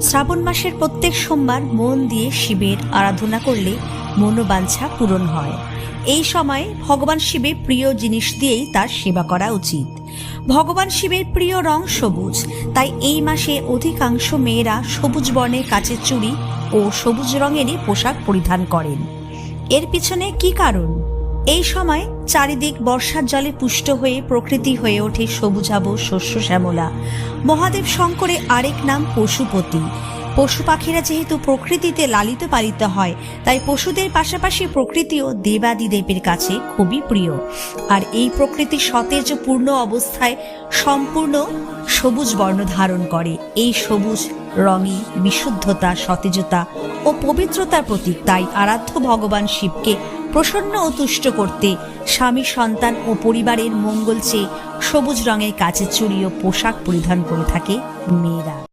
শ্রাবণ মাসের প্রত্যেক সোমবার মন দিয়ে শিবের আরাধনা করলে মনোবাঞ্ছা পূরণ হয়। এই সময় ভগবান শিবের প্রিয় জিনিস দিয়েই তার সেবা করা উচিত। ভগবান শিবের প্রিয় রং সবুজ, তাই এই মাসে অধিকাংশ মেয়েরা সবুজ বর্ণের কাচের চুড়ি ও সবুজ রঙেরই পোশাক পরিধান করেন। এর পিছনে কি কারণ? এই সময় চারিদিক বর্ষার জলে পুষ্ট হয়ে প্রকৃতি হয়ে ওঠে সবুজাভ শস্য শ্যামলা। মহাদেব শঙ্করের আরেক নাম পশুপতি। পশু পাখিরা যেহেতু প্রকৃতিতে লালিত পালিত হয়, তাই পশুদের পাশাপাশি প্রকৃতিও দেবাদিদেবের কাছে খুবই প্রিয়। আর এই প্রকৃতি সতেজ পূর্ণ অবস্থায় সম্পূর্ণ সবুজ বর্ণ ধারণ করে। এই সবুজ রঙই বিশুদ্ধতা, সতেজতা ও পবিত্রতার প্রতীক। তাই আরাধ্য ভগবান শিবকে প্রসন্ন ও তুষ্ট করতে স্বামী, সন্তান ও পরিবারের মঙ্গল চেয়ে সবুজ রঙের কাচের চুড়ি ও পোশাক পরিধান করে থাকে মেয়েরা।